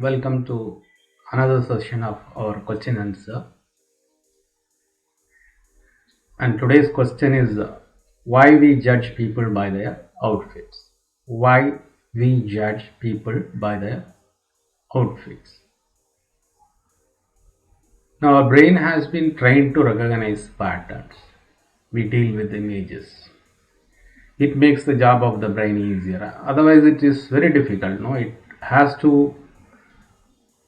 Welcome to another session of our question answer. And today's question is why we judge people by their outfits. Why we judge people by their outfits. Now, our brain has been trained to recognize patterns. We deal with images. It makes the job of the brain easier. Otherwise, it is very difficult. No, it has to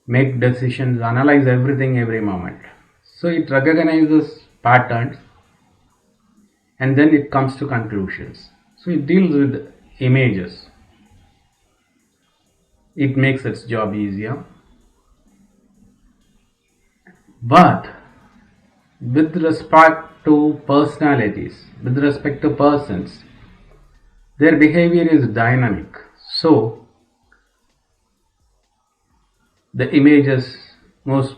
make decisions, analyze everything every moment. So it recognizes patterns and then it comes to conclusions. So it deals with images. It makes its job easier. But with respect to personalities, with respect to persons, their behavior is dynamic. So the images most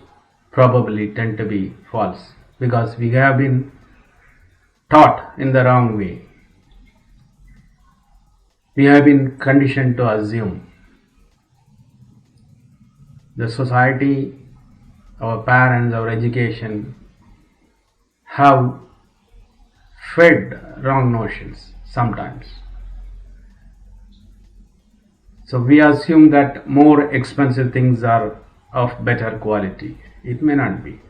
probably tend to be false because we have been taught in the wrong way. We have been conditioned to assume. The society, our parents, our education have fed wrong notions sometimes. So we assume that more expensive things are of better quality. It may not be.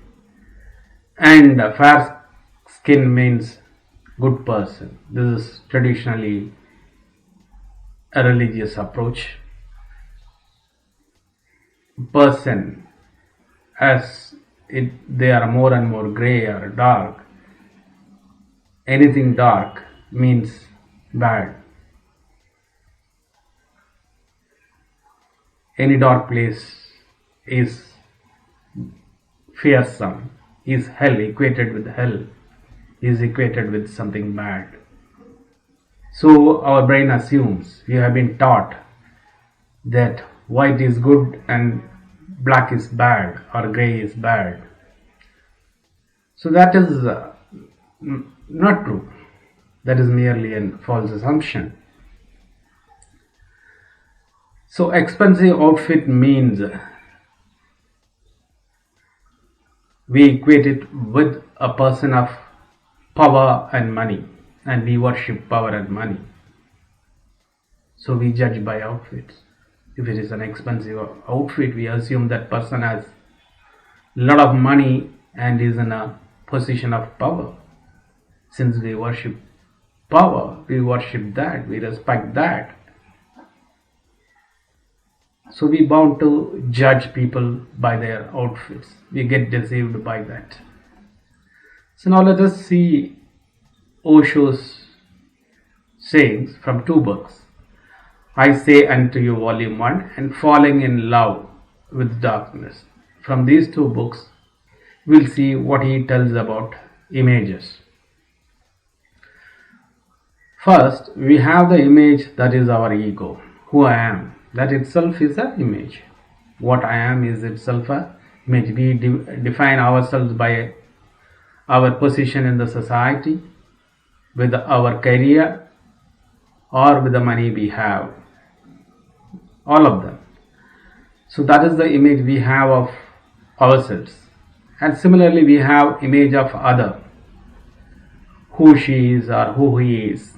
And fair skin means good person. This is traditionally a religious approach. Person, as they are more and more grey or dark, anything dark means bad. Any dark place is fearsome, is hell, equated with hell, is equated with something bad. So our brain assumes, we have been taught that white is good and black is bad or grey is bad. So that is not true. That is merely a false assumption. So expensive outfit means we equate it with a person of power and money, and we worship power and money. So we judge by outfits. If it is an expensive outfit, we assume that person has a lot of money and is in a position of power. Since we worship power, we worship that, we respect that. So we bound to judge people by their outfits. We get deceived by that. So now let us see Osho's sayings from two books. I Say Unto You, Volume 1 and Falling in Love with Darkness. From these two books, we'll see what he tells about images. First, we have the image that is our ego, who I am. That itself is an image. What I am is itself an image. We define ourselves by our position in the society, with our career, or with the money we have. All of them. So that is the image we have of ourselves. And similarly, we have image of other, who she is or who he is.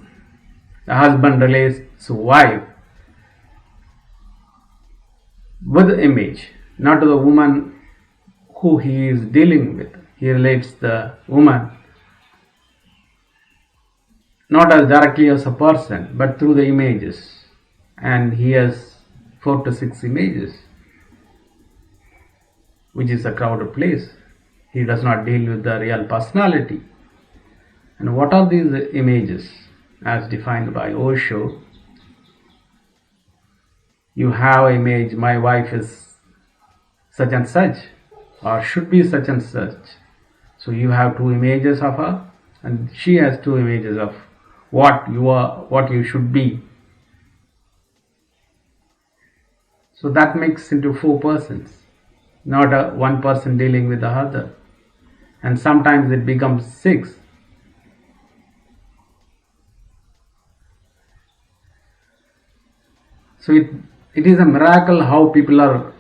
The husband relates to wife with the image, not to the woman who he is dealing with. He relates the woman not as directly as a person, but through the images. And he has 4 to 6 images, which is a crowded place. He does not deal with the real personality. And what are these images as defined by Osho? You have an image, my wife is such and such, or should be such and such. So you have 2 images of her, and she has 2 images of what you are, what you should be. So that makes into 4 persons, not a one person dealing with the other. And sometimes it becomes 6. So it is a miracle how people are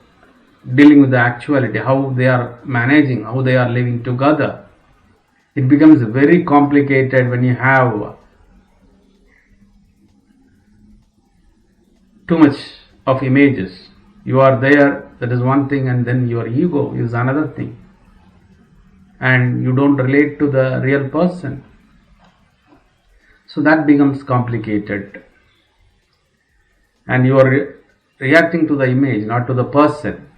dealing with the actuality, how they are managing, how they are living together. It becomes very complicated when you have too much of images. You are there, that is one thing, and then your ego is another thing. And you don't relate to the real person. So that becomes complicated. And you are reacting to the image, not to the person.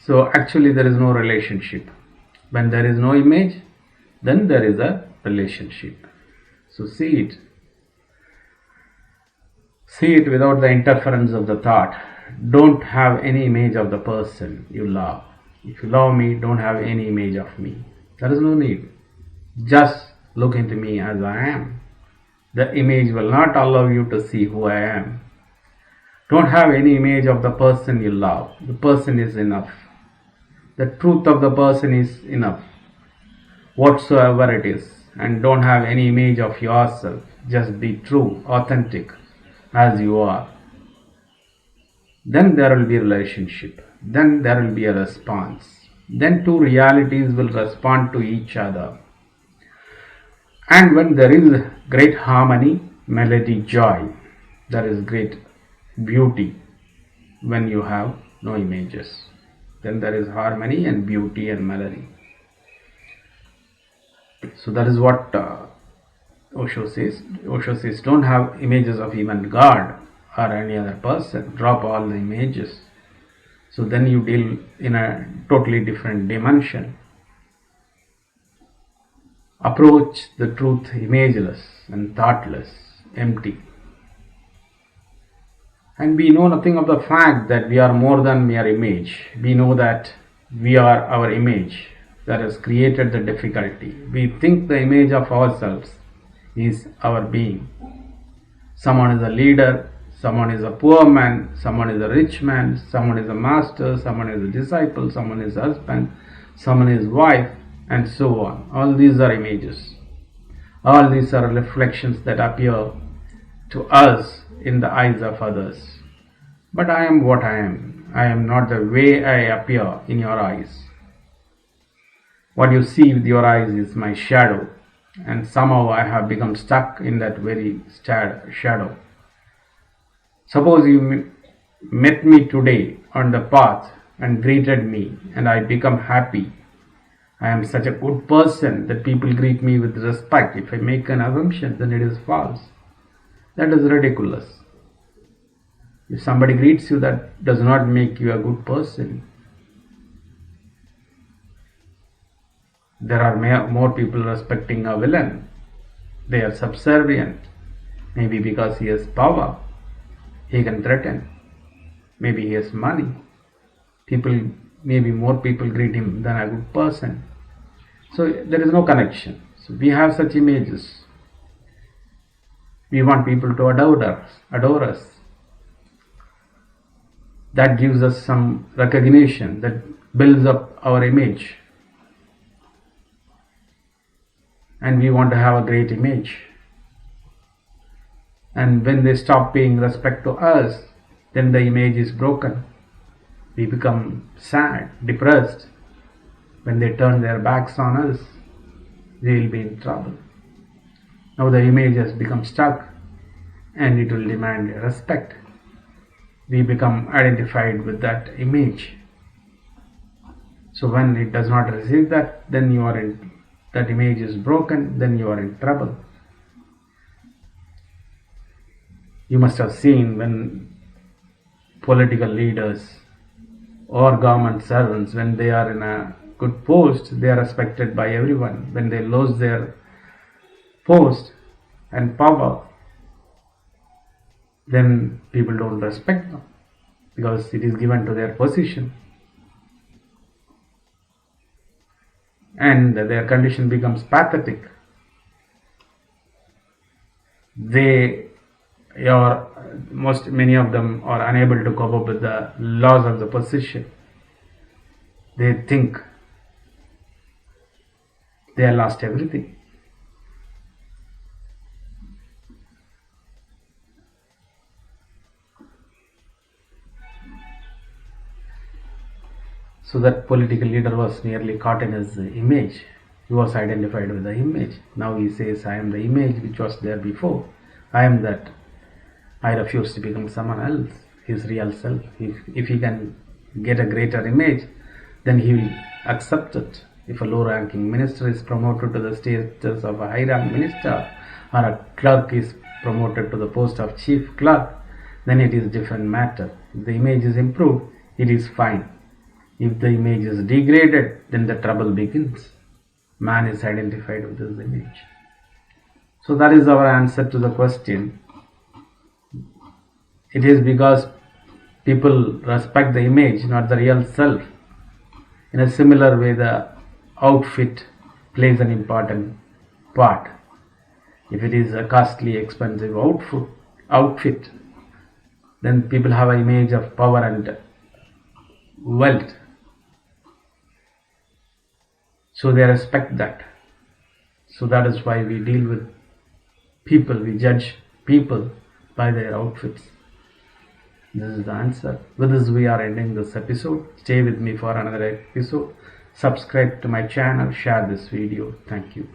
So actually there is no relationship. When there is no image, then there is a relationship. So see it. See it without the interference of the thought. Don't have any image of the person you love. If you love me, don't have any image of me. There is no need. Just look into me as I am. The image will not allow you to see who I am. Don't have any image of the person you love. The person is enough. The truth of the person is enough, whatsoever it is. And don't have any image of yourself. Just be true, authentic as you are. Then there will be a relationship. Then there will be a response. Then two realities will respond to each other. And when there is great harmony, melody, joy, there is great beauty when you have no images. Then there is harmony and beauty and melody. So that is what Osho says. Osho says, don't have images of even God or any other person. Drop all the images. So then you deal in a totally different dimension. Approach the truth imageless and thoughtless, empty. And we know nothing of the fact that we are more than mere image. We know that we are our image that has created the difficulty. We think the image of ourselves is our being. Someone is a leader, someone is a poor man, someone is a rich man, someone is a master, someone is a disciple, someone is a husband, someone is wife, and so on. All these are images. All these are reflections that appear to us in the eyes of others. But I am what I am. I am not the way I appear in your eyes. What you see with your eyes is my shadow, and somehow I have become stuck in that very shadow. Suppose you met me today on the path and greeted me, and I become happy. I am such a good person that people greet me with respect. If I make an assumption, then it is false. That is ridiculous. If somebody greets you, that does not make you a good person. There are more people respecting a villain. They are subservient. Maybe because he has power, he can threaten. Maybe he has money. Maybe more people greet him than a good person. So there is no connection. So we have such images. We want people to adore us. That gives us some recognition, that builds up our image. And we want to have a great image. And when they stop paying respect to us, then the image is broken. We become sad, depressed. When they turn their backs on us, we will be in trouble. Now the image has become stuck and it will demand respect. We become identified with that image. So when it does not receive that, then that image is broken, then you are in trouble. You must have seen when political leaders or government servants, when they are in a good post, they are respected by everyone. When they lose their post and power, then people don't respect them because it is given to their position. And their condition becomes pathetic. Many of them are unable to cope up with the laws of the position. They think they have lost everything. So that political leader was nearly caught in his image. He was identified with the image. Now he says, I am the image which was there before. I am that. I refuse to become someone else, his real self. If he can get a greater image, then he will accept it. If a low-ranking minister is promoted to the status of a high-rank minister, or a clerk is promoted to the post of chief clerk, then it is different matter. If the image is improved, it is fine. If the image is degraded, then the trouble begins. Man is identified with his image. So that is our answer to the question. It is because people respect the image, not the real self. In a similar way, the outfit plays an important part. If it is a costly, expensive outfit, then people have an image of power and wealth. So they respect that. So that is why we deal with people, we judge people by their outfits. This is the answer. With this, we are ending this episode. Stay with me for another episode. Subscribe to my channel. Share this video. Thank you.